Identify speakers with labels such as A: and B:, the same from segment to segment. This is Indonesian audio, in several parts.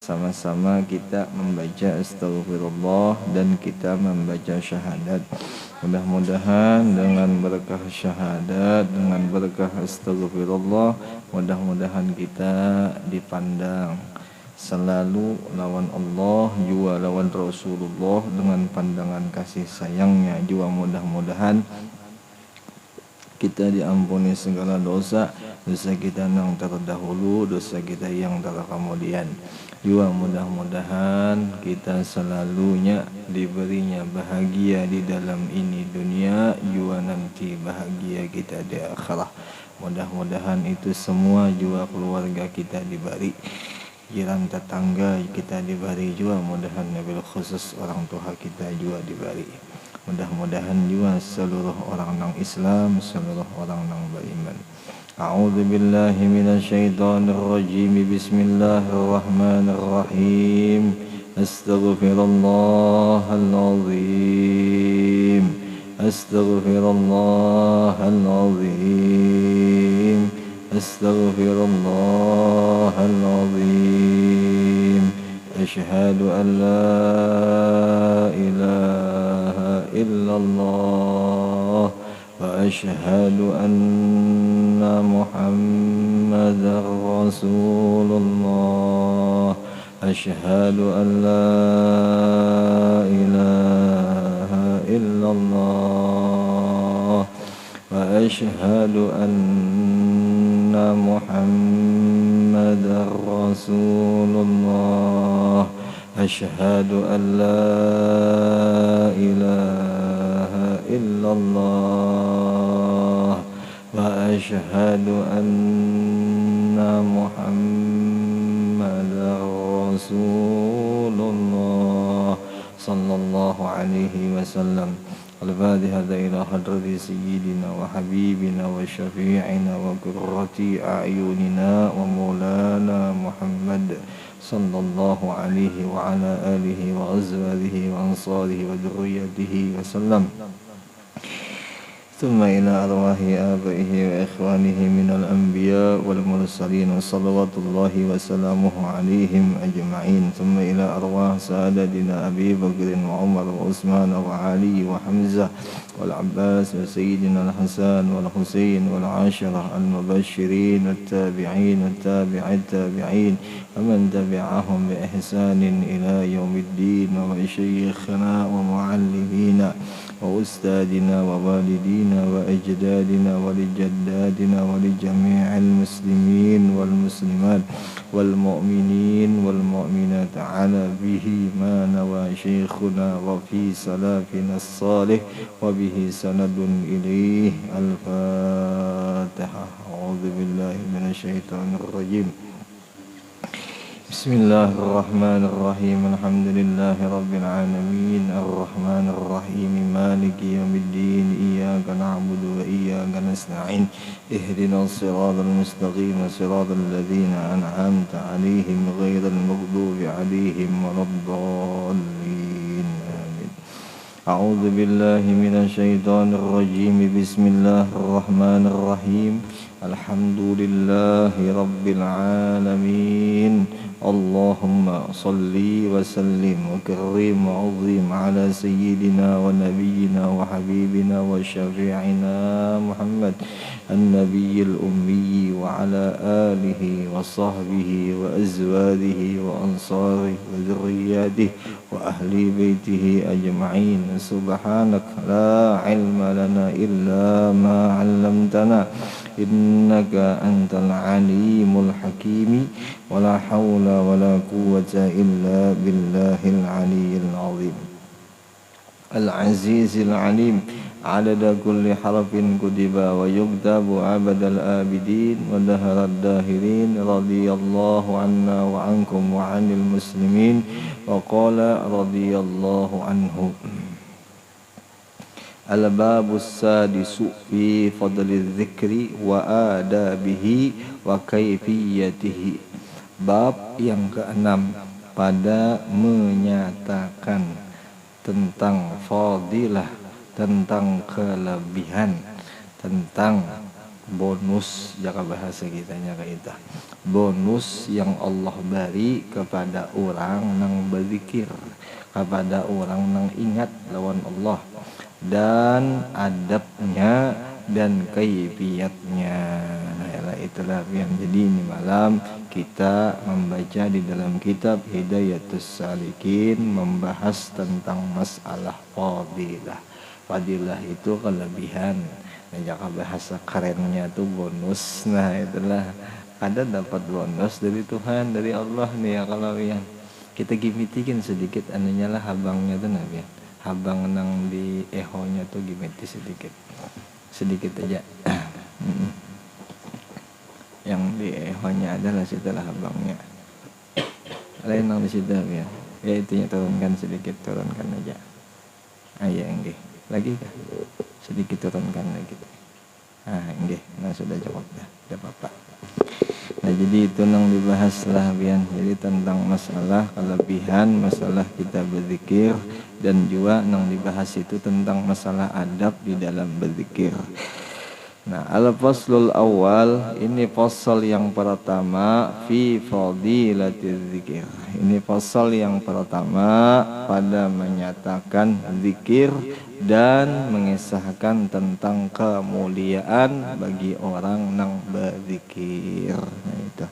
A: Sama-sama kita membaca astagfirullah dan kita membaca syahadat. Mudah-mudahan dengan berkah syahadat, dengan berkah astagfirullah, mudah-mudahan kita dipandang selalu lawan Allah, juga lawan Rasulullah dengan pandangan kasih sayangnya. Juga mudah-mudahan kita diampuni segala dosa, dosa kita yang terdahulu, dosa kita yang terkemudian. Juga mudah-mudahan kita selalunya diberinya bahagia di dalam ini dunia, juga nanti bahagia kita di akhirat. Mudah-mudahan itu semua juga keluarga kita diberi, jiran tetangga kita diberi, juga mudahan nabil khusus orang tua kita juga diberi. Mudah-mudahan juga seluruh orang nang Islam, seluruh orang nang beriman. A'udzu billahi minasyaitonir rajim. Bismillahirrahmanirrahim. Astaghfirullahal azim. Astaghfirullahal azim. Astaghfirullahal azim. Asyhadu an la ilaha illallah wa asyhadu anna Muhammadar Rasulullah. Asyhadu an la ilaha illallah wa asyhadu anna Muhammadar Rasulullah. Asyhadu an la ilaha illallah wa asyhadu anna Muhammadar Rasulullah sallallahu alaihi wasallam. Al-Fatihah ila hadrati sayyidina wa habibina wa syafi'ina wa qurrati a'yunina wa maulana Muhammad sallallahu alaihi wa ala alihi wa azwajihi wa ansarihi wa dhurriyyatihi wa sallam. ثم إلى أرواح آبائه وإخوانه من الأنبياء والمرسلين صلوات الله وسلامه عليهم أجمعين. ثم إلى أرواح سادتنا أبي بكر وعمر وعثمان وعلي وحمزة والعباس وسيدنا الحسن والحسين والعاشرة المبشرين والتابعين والتابع التابعين ومن تبعهم بإحسان إلى يوم الدين وشيخنا ومعلمينا وأستاذنا ووالدينا وأجدادنا ولجدادنا ولجميع المسلمين والمسلمات والمؤمنين والمؤمنات على به ما نوى شيخنا وفي سلافنا الصالح وبه سند إليه. الفاتحة. أعوذ بالله من الشيطان الرجيم. بسم الله الرحمن الرحيم. الحمد لله رب العالمين الرحمن الرحيم مالك يوم الدين. إياك نعبد وإياك نستعين. اهدنا الصراط المستقيم صراط الذين أنعمت عليهم غير المغضوب عليهم ولا الضالين. آمين. أعوذ بالله من الشيطان الرجيم. بسم الله الرحمن الرحيم. الحمد لله رب العالمين. اللهم صل وسلم وكرم وعظم على سيدنا ونبينا وحبيبنا وشفيعنا محمد النبي الأمي وعلى آله وصحبه وأزواجه وأنصاره وذرياته وأهل بيته أجمعين. سبحانك لا علم لنا إلا ما علمتنا إنك أنت العليم الحكيم. ولا حول ولا قوة إلا بالله العلي العظيم العزيز العليم. عدد كل حرف كتب ويكتب عبد الآبدين ودهر الداهرين. رضي الله عنا وعنكم وعن المسلمين. وقال رضي الله عنه. الباب السادس في فضل الذكر وآدابه وكيفيته. Bab yang keenam pada menyatakan tentang fadilah, tentang kelebihan, tentang bonus jaka bahasa kitanya kayak itu, bonus yang Allah beri kepada orang nang berzikir, kepada orang nang ingat lawan Allah, dan adabnya dan kaifiatnya. Nah itulah yang jadi ini malam kita membaca di dalam kitab Hidayatus Salikin membahas tentang masalah fadilah. Fadilah itu kelebihan. Nah, jika bahasa kerennya tuh bonus. Nah itulah ada dapat bonus dari Tuhan, dari Allah nih ya kalau yang kita gimitikin sedikit anunya lah habangnya tuh nabi. Habang nang di ehonya tuh gimiti sedikit aja. Yang di ehonya adalah setelah habangnya. Lain nang di situ ya. Ya itunya turunkan sedikit, turunkan aja. Ya enggak. Lagi kah? Sedikit turunkan lagi. Enggak. Nah sudah cukup dah. Udah apa-apa. Nah jadi itu nang dibahas lah Bian. Jadi tentang masalah kelebihan, masalah kita berzikir, dan juga nang dibahas itu tentang masalah adab di dalam berzikir. Nah, al-faslul awal, ini fasal yang pertama fi fadilatiz zikir. Ini fasal yang pertama pada menyatakan zikir dan mengisahkan tentang kemuliaan bagi orang nang berzikir. Nah, itu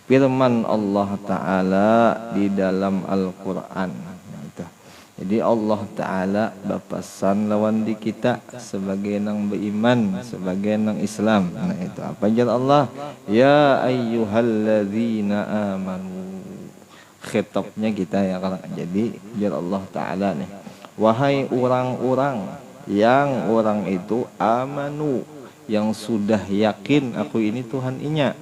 A: firman Allah Ta'ala di dalam Al-Quran. Jadi Allah Ta'ala berpesan lawan di kita sebagai nang beriman, sebagai nang Islam. Nah itu apa jar Allah? Ya ayyuhalladzina amanu. Khitabnya kita ya kalau jadi jar Allah Ta'ala nih. Wahai orang-orang yang orang itu amanu, yang sudah yakin aku ini Tuhan inya.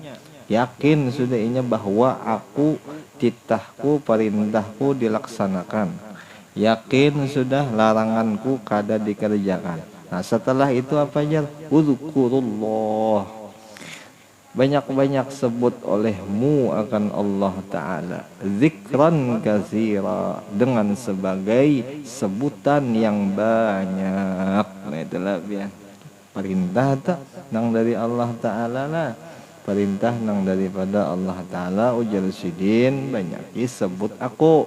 A: Yakin sudah inya bahwa aku titahku perintahku dilaksanakan. Yakin sudah laranganku kada dikerjakan. Nah setelah itu apa aja? Uzkurullah. Banyak-banyak sebut olehmu akan Allah Ta'ala. Zikran katsira, dengan sebagai sebutan yang banyak. Nah itulah ya. Perintah tak nang dari Allah Ta'ala lah. Perintah nang daripada Allah Ta'ala ujar sidin banyak disebut aku.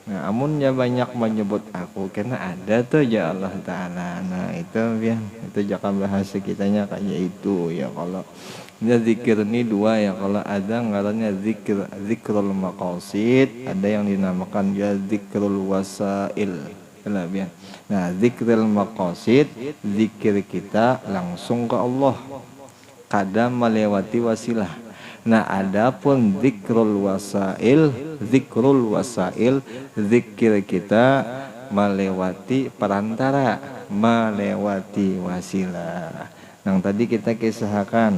A: Nah amunnya banyak menyebut aku karena ada tuh ya Allah Ta'ala. Nah itu ya, itu jangan bahasa kitanya kayak itu ya. Kalau ini zikir ini dua ya, kalau ada ngarannya zikrul maqasid, ada yang dinamakan ya zikrul wasail. Nah zikrul maqasid, zikir kita langsung ke Allah kada melewati wasilah. Nah adapun zikrul wasail, zikir kita melewati perantara, melewati wasilah. Yang tadi kita kisahkan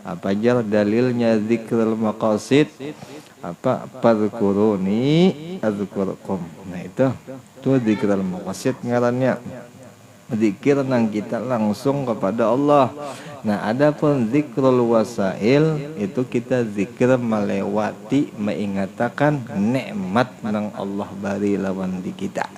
A: apa aja dalilnya zikrul maqasid, apa fadhkuruni adzkurkum. Nah itu zikrul maqasid ngarannya zikir nang kita langsung kepada Allah. Nah adapun zikrul wasail itu kita zikir melewati mengatakan nikmat nang Allah beri lawan di kita.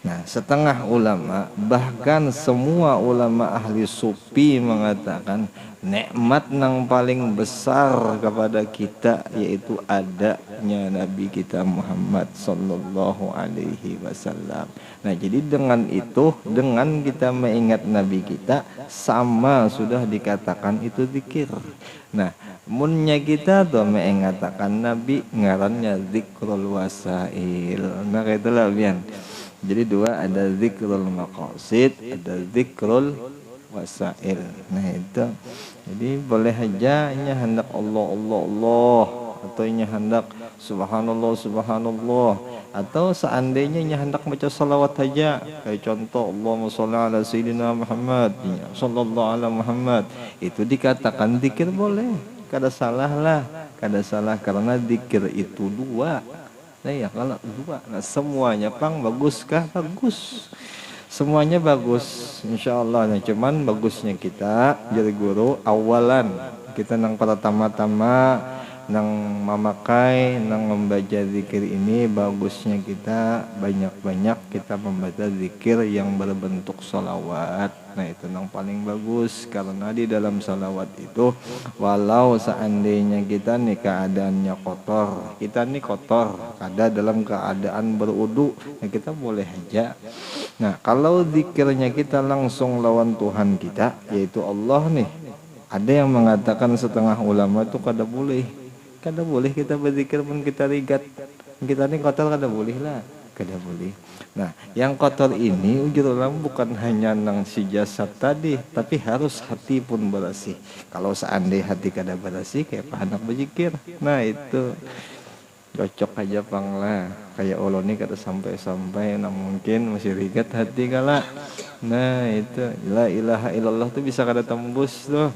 A: Nah setengah ulama bahkan semua ulama ahli sufi mengatakan nikmat nang paling besar kepada kita yaitu adanya Nabi kita Muhammad sallallahu alaihi wasallam. Nah jadi dengan itu, dengan kita mengingat Nabi kita, sama sudah dikatakan itu zikir. Nah munnya kita tuh mengatakan Nabi ngarannya zikrul wasail. Nah itulah bian. Jadi dua, ada zikrul maqasid, ada zikrul wasail. Nah itu jadi boleh aja nya hendak Allah atau nya hendak subhanallah, atau seandainya nya hendak baca salawat aja, kayak contoh Allahumma sholli ala sayyidina Muhammad, sallallahu ala Muhammad, itu dikatakan zikir boleh, kada salah lah, kada salah karena zikir itu dua. Nah ya kalau dua, nah semuanya pang baguskah? Bagus. Semuanya bagus insyaallah. Nah cuman bagusnya kita jadi guru awalan kita nang pertama-tama nang memakai nang membaca zikir ini bagusnya kita banyak-banyak kita membaca zikir yang berbentuk sholawat. Nah itu yang paling bagus, karena di dalam sholawat itu walau seandainya kita nih keadaannya kotor, kita nih kotor ada dalam keadaan berudu, nah kita boleh aja. Nah kalau zikirnya kita langsung lawan Tuhan kita yaitu Allah nih, ada yang mengatakan setengah ulama itu kada boleh kita berzikir pun kita rigat, kita ini kotor kada boleh lah, kada boleh. Nah yang kotor ini ujur ulama bukan hanya nang si jasad tadi, tapi harus hati pun bersih. Kalau seandainya hati kada bersih kayak apa hendak berzikir, nah itu cocok aja pang lah, kayak Allah ini kada sampai-sampai, nah mungkin masih rigat hati kala. Nah itu la ilaha illallah tuh bisa kada tembus tuh.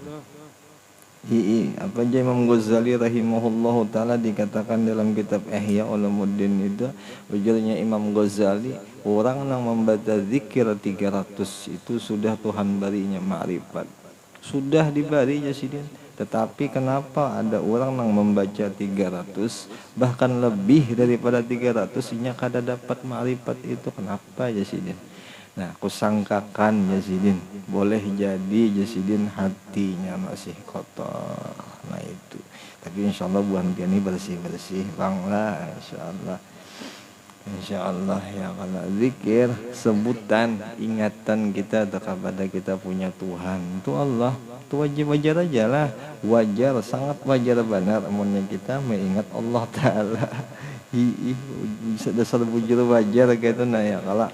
A: Apa aja Imam Ghazali rahimahullahu taala dikatakan dalam kitab Ihya Ulumuddin itu, ujarnya Imam Ghazali, orang yang membaca zikir 300 itu sudah Tuhan barinya ma'rifat, sudah dibari jasidin. Tetapi kenapa ada orang yang membaca 300 bahkan lebih daripada 300 nya kada dapat ma'rifat itu, kenapa jasidin? Nah, kusangkakan Yazidin, boleh jadi Yazidin hatinya masih kotor. Nah itu. Tapi insya Allah bukan ini bersih-bersih bang lah, insya Allah ya. Kalau zikir sebutan ingatan kita kepada kita punya Tuhan itu Allah, itu wajar aja lah, wajar, sangat wajar benar amunnya kita mengingat Allah Ta'ala. Dasar bujur wajar gitu. Nah ya kalau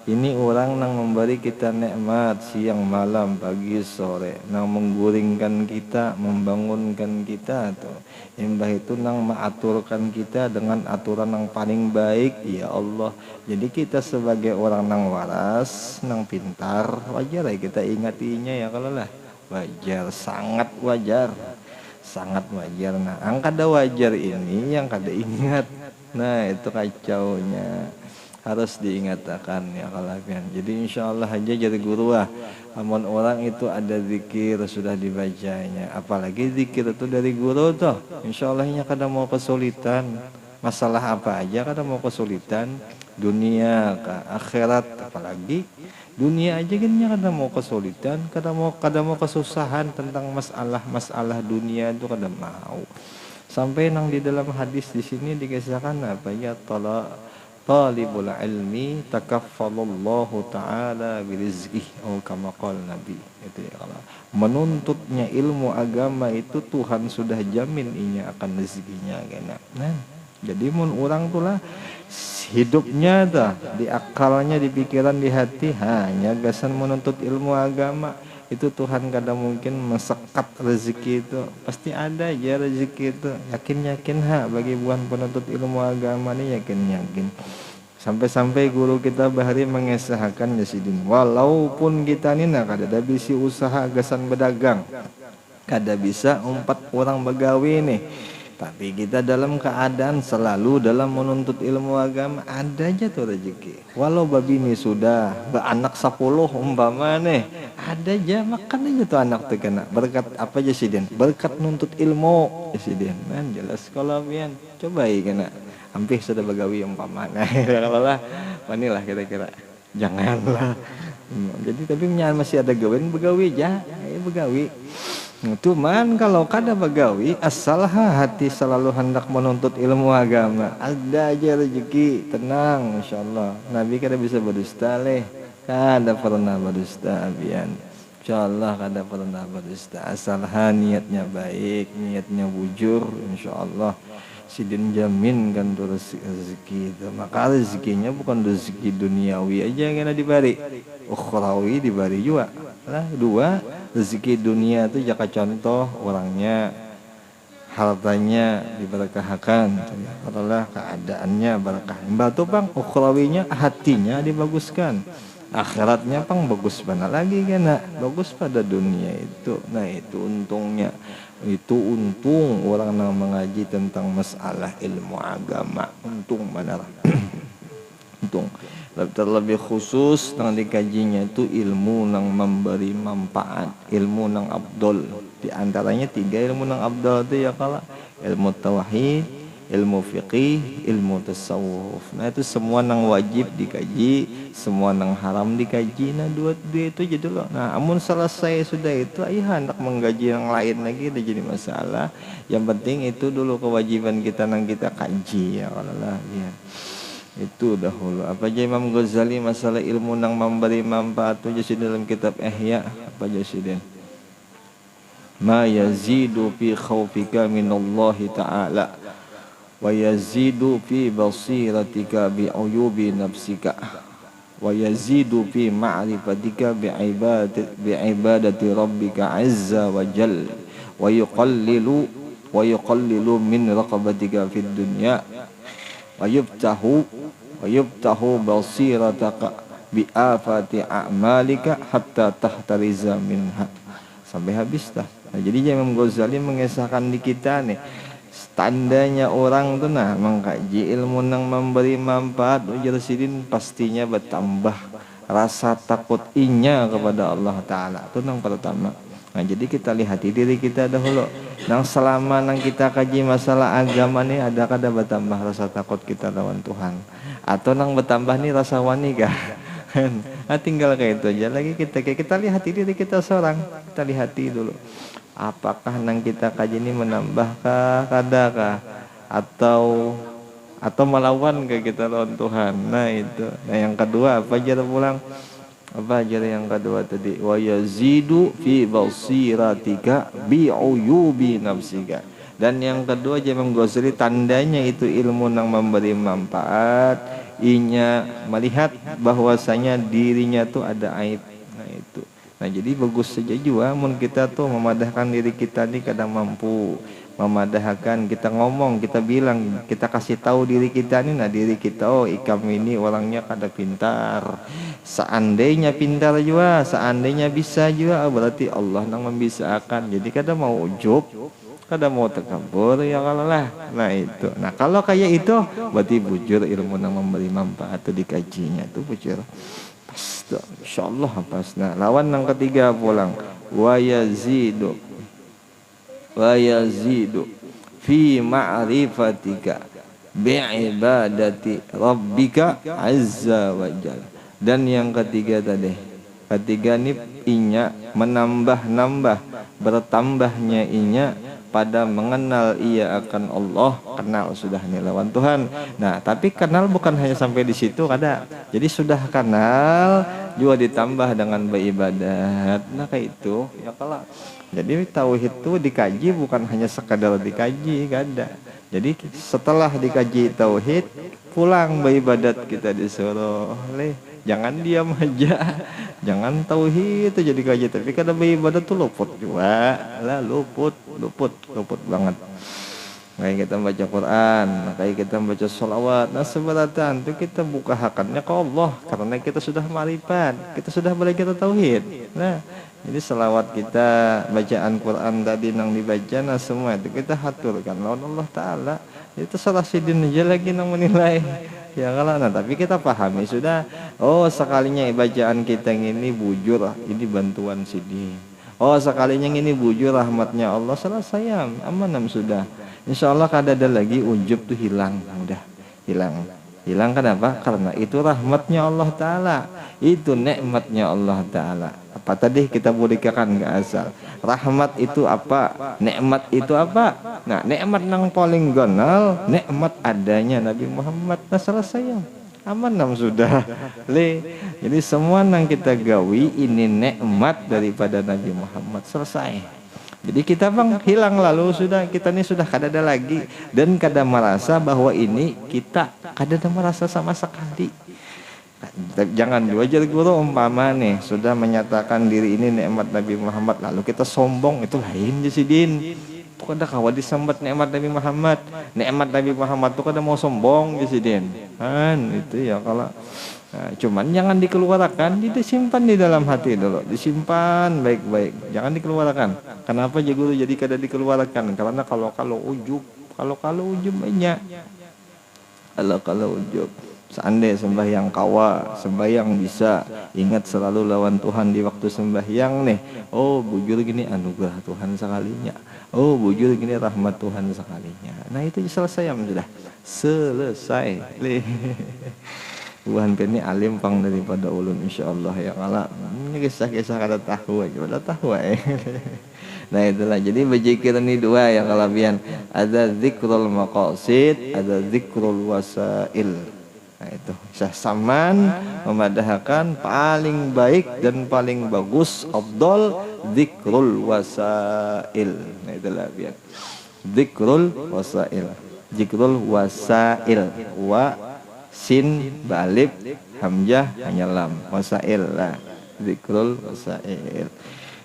A: ini orang nang memberi kita nikmat siang malam pagi sore, nang mengguringkan kita, membangunkan kita tuh. Imbah itu nang mengaturkan kita dengan aturan yang paling baik, ya Allah. Jadi kita sebagai orang nang waras, nang pintar, wajar ya kita ingatinya ya kalau lah. Wajar, sangat wajar. Sangat wajar. Nah, ang kada wajar ini yang kada ingat. Nah, itu kacaunya. Harus diingatkan ya kalafian. Jadi insya Allah aja jadi guru lah. Amun orang itu ada zikir sudah dibacanya, apalagi zikir itu dari guru tuh, insya Allahnya kada mau kesulitan. Masalah apa aja kada mau kesulitan, dunia ke akhirat, apalagi dunia aja kan kada mau kesulitan, kada mau kesusahan tentang masalah dunia itu kada mau. Sampai nang di dalam hadis di sini dikisahkan apa ya, talibul ilmi takaffalallahu ta'ala birizqih atau kama qala Nabi. Itu ya, kalau menuntutnya ilmu agama itu Tuhan sudah jamin inya akan rezekinya kena. Nah, jadi mun orang tuh lah hidupnya dah di akalnya, di pikiran, di hati hanya gasan menuntut ilmu agama, itu Tuhan kada mungkin mesekat rezeki itu, pasti ada aja rezeki itu. Yakin bagi buan penuntut ilmu agama nih, yakin. Sampai-sampai guru kita bahari mengesahkan Yasidin, walaupun kita ni nak kada bisi usaha gasan berdagang, kada bisa 4 orang begawi nih, tapi kita dalam keadaan selalu dalam menuntut ilmu agama, ada aja tuh rezeki. Walau babi ini sudah beranak 10 umpama nih, ada aja makan aja tuh anak tuh kena. Berkat apa aja sih Den? Berkat nuntut ilmu ya sih Den. Kan jelas kalau pian coba kena. Hampir sudah begawi umpama. Nah, kalau lah manilah kira-kira. Janganlah. Jadi tapi masih ada gawen begawi aja, ya begawi. Cuman kalau kada begawi, asal hati selalu hendak menuntut ilmu agama, ada aja rezeki, tenang insyaallah. Nabi kada bisa berdusta leh, kada pernah berdusta abian. Insyaallah kada pernah berdusta, asal niatnya baik, niatnya bujur, insyaallah Sidin jamin kan tuh rezeki itu. Maka rezekinya bukan rezeki duniawi aja yang dibari, ukhrawi dibari juga. Nah, 2 rezeki dunia itu jaka contoh orangnya, hartanya diberkahkan, adalah keadaannya berkah. Mbak bang ukhrawinya hatinya dibaguskan, akhiratnya pang bagus mana lagi kena bagus pada dunia itu. Nah itu untungnya, itu untung orang yang mengaji tentang masalah ilmu agama, untung benar. untung. Terlebih khusus nang dikajinya itu ilmu nang memberi manfaat, ilmu nang abdol. Di antaranya 3 ilmu nang abdol itu ya kala ilmu tauhid, ilmu fiqih, ilmu tasawuf. Nah itu semua nang wajib dikaji, semua nang haram dikaji. Nah dua itu jadi loh. Nah amun selesai sudah itu, ayah hendak menggaji yang lain lagi udah jadi masalah. Yang penting itu dulu kewajiban kita nang kita kaji ya kalau lah ya. Itu dahulu. Apa aja Imam Ghazali masalah ilmu nang memberi manfaat itu jadi dalam kitab Ihya apa aja sih den? Ma yazidu fi khaufika minallahi ta'ala wa yazidu fi basiratika bi uyubi nafsika wa yazidu fi ma'rifatika bi ibadati rabbika azza wa jal wa yuqallilu min raqabatika fid dunya wa yubtahu basirataka bi afati a'malika hatta tahtariza minha. Sampai habis dah. Nah, jadi Imam Ghazali mengisahkan di kita nih tandanya orang tuh nah mengkaji ilmu nang memberi manfaat ujar sidin pastinya bertambah rasa takut inya kepada Allah Ta'ala. Itu nang pertama. Nah jadi kita lihat di diri kita dahulu. Nang selama nang kita kaji masalah agama nih ada kada bertambah rasa takut kita lawan Tuhan. Atau nang bertambah nih rasa wani kah? Nah, tinggal kayak itu aja lagi kita lihat di diri kita seorang. Kita lihati dulu. Apakah nang kita kaji ini menambahkah kadakah atau melawan ke kita lawan Tuhan. Nah itu. Nah yang kedua apa aja pulang? Apa aja yang kedua tadi? Wa yazidu fi basiratika bi uyubi nafsika. Dan yang kedua Imam Ghazali tandanya itu ilmu nang memberi manfaat, inya melihat bahwasanya dirinya tuh ada aib. Nah itu. Nah jadi bagus saja juga mun kita tuh memadahkan diri kita nih kadang mampu memadahkan, kita ngomong, kita bilang, kita kasih tahu diri kita nih, nah diri kita oh ikam ini orangnya kada pintar. Seandainya pintar juga, seandainya bisa juga, berarti Allah nang membisakan. Jadi kada mau ujub, kada mau takabur ya kalau lah. Nah itu. Nah kalau kayak itu berarti bujur ilmu nang memberi manfaat itu dikajinya itu bujur. Insyaallah pas. Nah lawan yang ketiga pulang wa yazidu fi ma'rifatika bi ibadati rabbika azza wa jalla. Dan yang ketiga tadi, ketiga nih inya menambah bertambahnya inya pada mengenal ia akan Allah, kenal sudah nih lawan Tuhan. Nah tapi kenal bukan hanya sampai di situ kada, jadi sudah kenal juga ditambah dengan beribadat. Nah kayak itu ya kalau jadi tauhid itu dikaji bukan hanya sekadar dikaji, kada. Jadi setelah dikaji tauhid pulang beribadat kita disuruh jangan diam aja, jangan tauhid itu jadi kaji, tapi kada beribadat tuh luput juga lah, luput banget. Kayak kita baca Quran, kayak kita baca sholawat, nah seberatan itu kita buka hakannya ke Allah karena kita sudah marifat, kita sudah belajar tauhid. Nah jadi selawat kita, bacaan Quran tadi nang dibaca, nah semua itu kita haturkan lawan Allah Ta'ala. Itu salah sidin aja lagi nang menilai ya kalau nah tapi kita pahami sudah, oh sekalinya bacaan kita yang ini bujur, ini bantuan sidin. Oh sekalinya yang ini bujur rahmatnya Allah, selesai aman sudah. Insya Allah kada ada lagi ujub tuh hilang, udah hilang kenapa? Karena itu rahmatnya Allah Ta'ala, itu nikmatnya Allah Ta'ala. Apa tadi kita berikan ke asal rahmat itu apa, nikmat itu apa? Nah nikmat yang paling ganal nikmat adanya Nabi Muhammad. Nah selesai aman sudah jadi semua yang kita gawi ini nikmat daripada Nabi Muhammad, selesai. Jadi kita bang hilang lalu sudah, kita ini sudah kada ada lagi dan kada merasa bahwa ini kita kada ada merasa sama sekali. Jangan belajar guru umpama nih sudah menyatakan diri ini nikmat Nabi Muhammad lalu kita sombong, itu lain jasidin. Itu kada kawan disambat nikmat Nabi Muhammad. Nikmat Nabi Muhammad itu kada mau sombong jasidin. Kan itu ya kalau cuman jangan dikeluarkan, disimpan di dalam hati dulu, disimpan baik-baik, jangan dikeluarkan. Kenapa guru jadi kada dikeluarkan? Karena kalau ujub banyak. Kalau ujub Seandainya sembahyang kawa, sembahyang bisa, ingat selalu lawan Tuhan di waktu sembahyang nih. Oh bujur gini anugerah Tuhan sekalinya. Oh bujur gini rahmat Tuhan sekalinya. Nah itu selesai sudah. Selesai. Tuhan ini alim pang daripada ulun insyaallah ya kala. Ini kisah-kisah kada tahu aja, udah tahu Nah itulah, jadi berzikir ini dua ya kalabian. Ada zikrul maqasid, ada zikrul wasail. Nah itu saman memadahkan paling baik dan paling bagus afdal zikrul wasail. Nah itulah biar zikrul wasail. Zikrul wasail wa sin ba'alif hamzah hanya lam wasail lah zikrul wasail.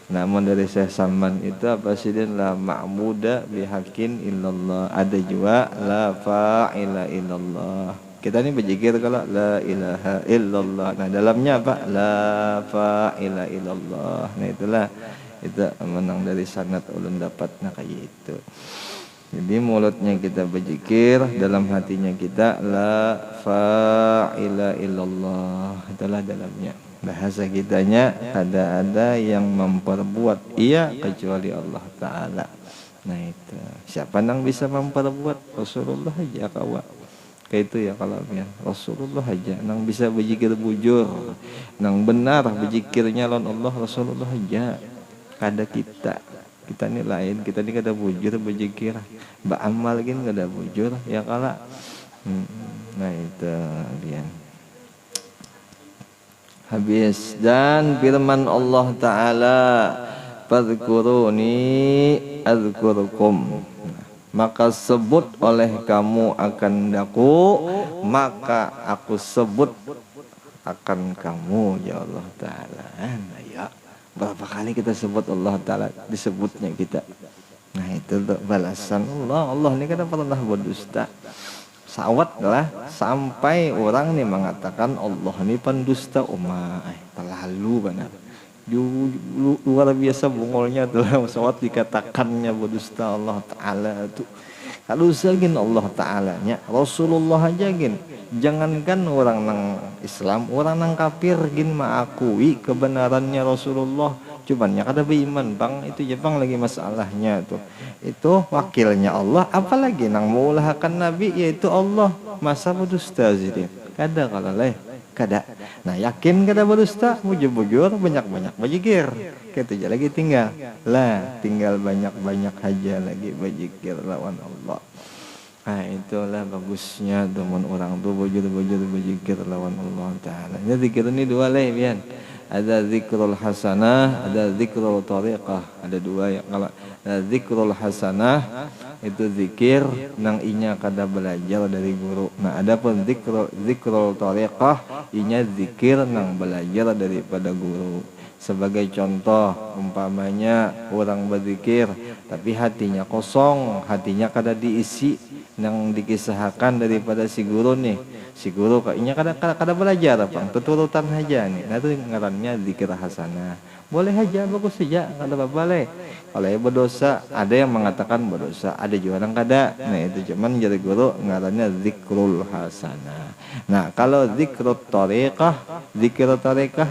A: Namun dari Syekh Saman itu apa sih dia la ma'muda bihaqqin illallah, ada juga la fa'ila illallah. Kita ini berzikir kalau la ilaha illallah. Nah dalamnya apa? La fa'ila illallah. Nah itulah itu menang dari sanad ulun dapat nah kayak itu. Jadi mulutnya kita berzikir, dalam hatinya kita la fa'ila illallah. Itulah dalamnya. Bahasa kitanya ada yang memperbuat iya kecuali Allah Ta'ala. Nah itu siapa yang bisa memperbuat? Rasulullah aja kawan. Kayak itu ya kalau ya Rasulullah aja yang bisa berzikir bujur, yang benar berzikirnya lawan Allah Rasulullah aja. Kada kita ini lain, kita ini kada bujur berzikir, beramal gini kada bujur ya kala. Nah itu dia. Habis dan firman Allah Ta'ala fadhkuruni adzkurukum, maka sebut oleh kamu akan daku, maka aku sebut akan kamu ya Allah Ta'ala. Nah ya berapa kali kita sebut Allah Ta'ala disebutnya kita. Nah itu balasan Allah. Allah ini kan pernah berdusta. Sawat lah sampai orang nih mengatakan Allah ini pendusta terlalu benar. Luar biasa bungolnya tuh sawat dikatakannya berdusta Allah Ta'ala itu. Kalau segin Allah Ta'alanya Rasulullah aja gin. Jangankan orang nang Islam, orang nang kafir gin mengakui kebenarannya Rasulullah. Cuman ya kada beriman bang, itu Jepang lagi masalahnya tuh. Itu wakilnya Allah, apalagi nang meulahkan Nabi yaitu Allah. Masa berdusta sih? Kada kalau leh, kada. Nah yakin kada berdusta, bujur-bujur banyak-banyak berzikir. Kita aja lagi tinggal banyak-banyak aja lagi berzikir lawan Allah. Nah itulah bagusnya teman orang tuh bujur-bujur berzikir lawan Allah Ta'ala. Jadi zikir ini dua leh bian. Ada zikrul hasanah, ada zikrul tariqah. Ada dua ya. Kalau zikrul hasanah itu zikir nang inya kada belajar dari guru. Nah adapun zikrul tariqah inya zikir nang belajar daripada guru. Sebagai contoh umpamanya orang berzikir tapi hatinya kosong, hatinya kada diisi yang dikisahkan daripada si guru nih. Si guru kayaknya kada belajar apa, tuturutan aja nih. Nah itu ngarannya zikir hasanah. Boleh aja, bagus saja, kada apa-apa leh. Kalau berdosa, ada yang mengatakan berdosa, ada juga yang kada. Nah itu cuman jadi guru ngarannya zikrul hasanah. Nah kalau zikrul tariqah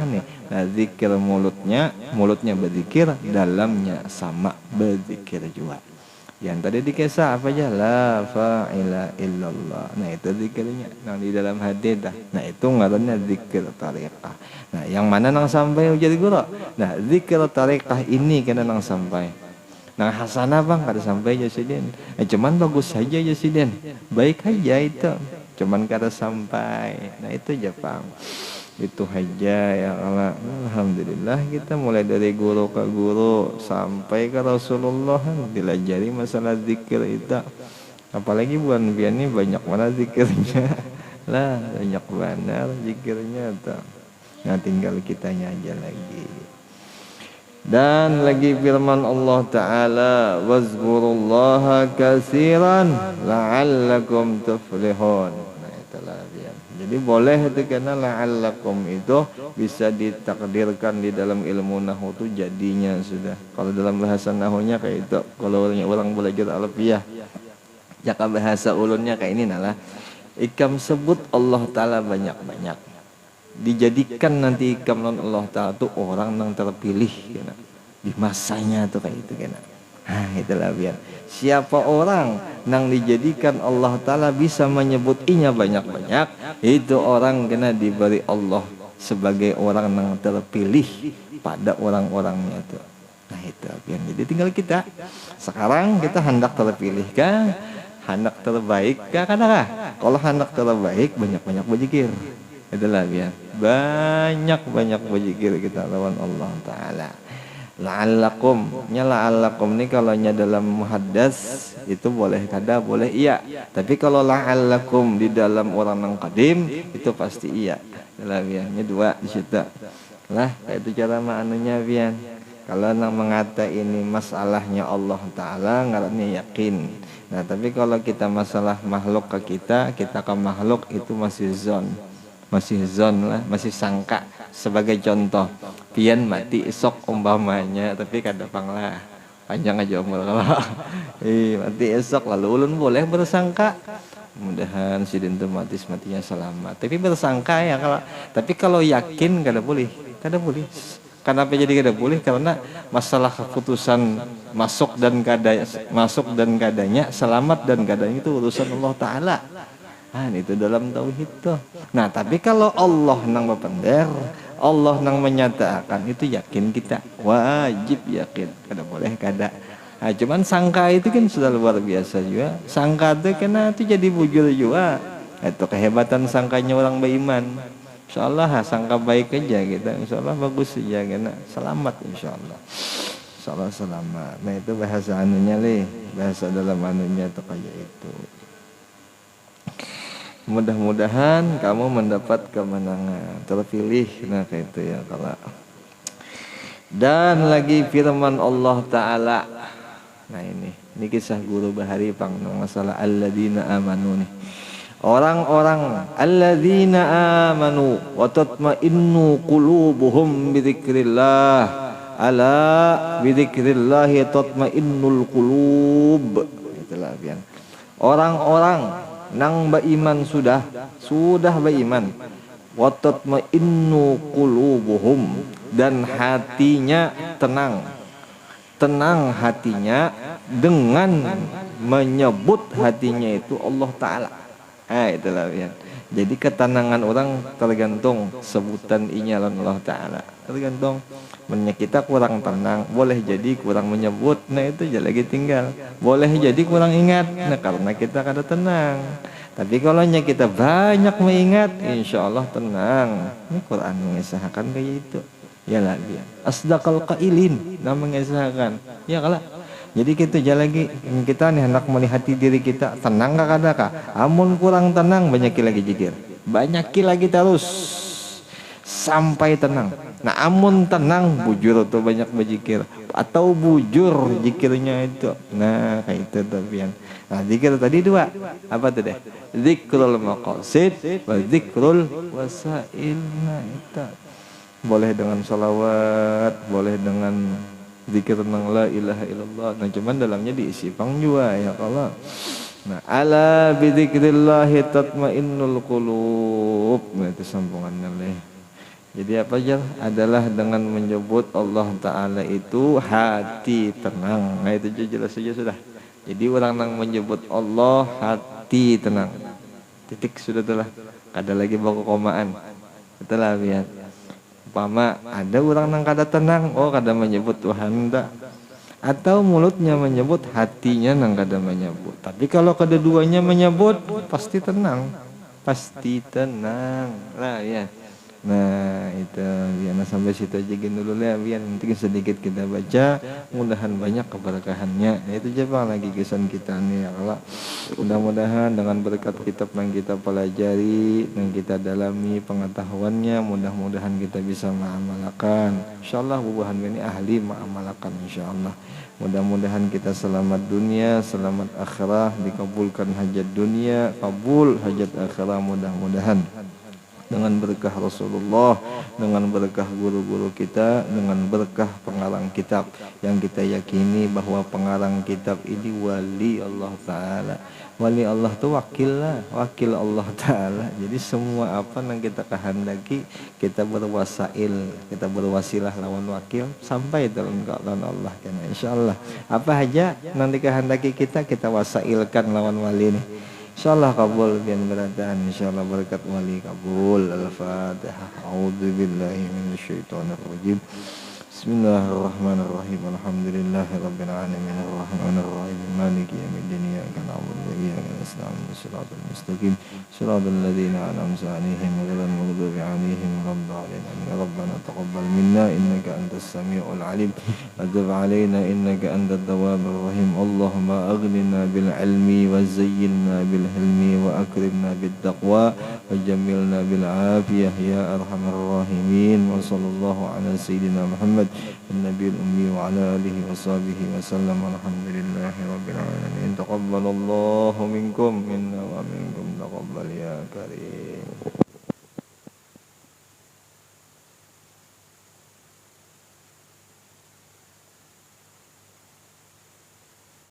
A: nih. Nah zikir mulutnya berzikir, dalamnya sama berzikir juga. Yang tadi dikesah apa aja la fa'ila illallah. Nah itu zikirnya yang di dalam hati dah. Nah itu ngarannya zikir tariqah. Nah yang mana nang sampai jadi guru? Nah zikir tariqah ini kena nang sampai. Nah hasanah bang kada sampai Jasiden. Cuman bagus saja Jasiden. Baik aja itu. Cuman kada sampai. Nah itu aja bang. Itu aja ya Allah. Alhamdulillah kita mulai dari guru ke guru sampai ke Rasulullah dilajari masalah zikir itu. Apalagi bulan bian ini banyak mana zikirnya lah, banyak benar zikirnya tuh. Nah tinggal kitanya aja lagi. Dan lagi firman Allah Ta'ala wazkurullaha katsiran la'allakum tuflihun. Nah itulah dia. Jadi boleh itu karena la'allakum itu bisa ditakdirkan di dalam ilmu nahwu itu jadinya sudah. Kalau dalam bahasa nahwunya kayak itu. Kalau orang belajar alfiah, jaka bahasa ulunnya kayak ini nalah. Ikam sebut Allah Ta'ala banyak-banyak. Dijadikan nanti ikam non Allah Ta'ala tuh orang yang terpilih kena. Di masanya tuh kayak itu kena. Itulah biar siapa orang yang dijadikan Allah Ta'ala bisa menyebut inya banyak-banyak, itu orang kena diberi Allah sebagai orang yang terpilih pada orang-orangnya itu. Nah itu biar jadi tinggal kita sekarang kita hendak terpilih kah, hendak terbaik kah, kalau hendak terbaik banyak-banyak berzikir. Itulah biar banyak-banyak berzikir kita lawan Allah Ta'ala. La'allakum, la'allakum ini kalau nya dalam muhaddas itu boleh kada, boleh iya. Tapi kalau la'allakum di dalam orang yang qadim itu pasti iya. Itulah biar dua di situ. Lah itu cara maknanya biar. Kalau nang mengata ini masalahnya Allah Ta'ala ngarannya yakin. Nah tapi kalau kita masalah makhluk ke kita ke makhluk itu masih zon lah, masih sangka. Sebagai contoh pian mati esok umpamanya, tapi kada panglah panjang aja umur kalau mati esok lalu ulun boleh bersangka mudahan si dintu matinya selamat, tapi bersangka ya kalau, tapi kalau yakin kada boleh. Kenapa jadi kada boleh? Karena masalah keputusan masuk dan kadanya, selamat dan kadanya itu urusan Allah Ta'ala. Itu dalam tauhid tuh. Nah tapi kalau Allah nang bapender, Allah nang menyatakan itu yakin kita, wajib yakin, kada boleh kada. Cuman sangka itu kan sudah luar biasa juga. Sangka itu kena itu jadi bujur juga. Itu kehebatan sangkanya orang beriman. Insyaallah sangka baik aja kita, insyaallah bagus aja kena selamat insyaallah. Insyaallah selamat. Nah itu bahasa anunya bahasa dalam anunya itu kayak itu. Mudah-mudahan kamu mendapat kemenangan, terpilih. Nah kayak itu ya kalau. Dan lagi firman Allah Ta'ala. Nah ini kisah guru Bahari Pang masalah alladzina amanu nih. Orang-orang alladzina amanu wa tatma'innu qulubuhum bidzikrillah. Ala bidzikrillah tatma'innul qulub. Itulah biar. Orang-orang nang beriman sudah beriman, wa tatma'innu qulubuhum, dan hatinya tenang hatinya dengan menyebut hatinya itu Allah Ta'ala. Itulah ya. Jadi ketenangan orang tergantung sebutan inya Allah Ta'ala. Tergantung kita kurang tenang, boleh jadi kurang menyebut. Nah itu aja lagi tinggal. Boleh jadi kurang ingat. Nah karena kita kada tenang. Tapi kalau kita banyak mengingat, insya Allah tenang. Ini Quran mengisahkan kayak itu. Ya lah dia. Asdaqal qailin, nama mengisahkan. Ya kalah. Jadi kita aja lagi kita nih hendak melihat diri kita tenang kada kah? Amun kurang tenang banyakin lagi zikir. Banyakin lagi terus sampai tenang. Nah amun tenang bujur tuh banyak berzikir atau bujur zikirnya itu. Nah kayak itu tabian. Nah zikir tadi dua. Apa tuh deh? Zikrul maqasid wa zikrul wasail. Nah itu. Boleh dengan salawat, boleh dengan zikir tentang la ilaha illallah. Nah cuman dalamnya diisi pang juga ya kalau. Nah ala bidzikrillahi tatmainnul qulub. Nah itu sambungannya Jadi apa aja adalah dengan menyebut Allah Ta'ala itu hati tenang. Nah itu jelas saja sudah. Jadi orang yang menyebut Allah hati tenang. Titik sudah telah. Ada lagi baku komaan. Itulah biar. Umpama ada orang yang kada tenang, kada menyebut Tuhan tak. Atau mulutnya menyebut, hatinya nang kada menyebut. Tapi kalau kedua-duanya menyebut, pasti tenang. Lah ya. Nah itu biar sampai situ aja dulu lah biar nanti sedikit kita baca, mudahan banyak keberkahannya. Nah, itu aja bang lagi kesan kita nih ya kalau mudah-mudahan dengan berkat kitab yang kita pelajari dan kita dalami pengetahuannya, mudah-mudahan kita bisa mengamalkan. Insyaallah bubuhan ini ahli mengamalkan insyaallah. Mudah-mudahan kita selamat dunia, selamat akhirat, dikabulkan hajat dunia, kabul hajat akhirat mudah-mudahan. dengan berkah Rasulullah, dengan berkah guru-guru kita, dengan berkah pengarang kitab yang kita yakini bahwa pengarang kitab ini wali Allah Ta'ala. Wali Allah itu wakil lah, wakil Allah Ta'ala. Jadi semua apa yang kita kehendaki, kita berwasail, kita berwasilah lawan wakil sampai dalam keadaan Allah kan. Insyaallah apa aja nanti kehendaki kita wasailkan lawan wali ini. Insyaallah kabul bian beratan, insyaallah berkat wali kabul. Al-Fatihah. A'udzubillahi minasyaitonirrajim. Bismillahirrahmanirrahim. Alhamdulillahirabbil alamin arrahmanir rahim maliki yaumiddin iyyaka na'budu wa iyyaka nasta'in shiratal mustaqim shiratal ladzina an'amta 'alaihim ghairil maghdubi 'alaihim waladdallin. Rabbana taqabbal minna innaka antas samiul 'alim wa tub 'alaina innaka antat tawwabur rahim. Allahumma aghnina bil 'ilmi wa zayyinna bil hilmi wa akrimna bit taqwa wa jammilna bil 'afiyah ya arhamar rahimin. Wa sallallahu ala sayyidina Muhammad النبي الأمي وعلى آله وصحبه وسلم والحمد لله رب العالمين. تقبل الله منكم منا ومنكم تقبل يا كريم.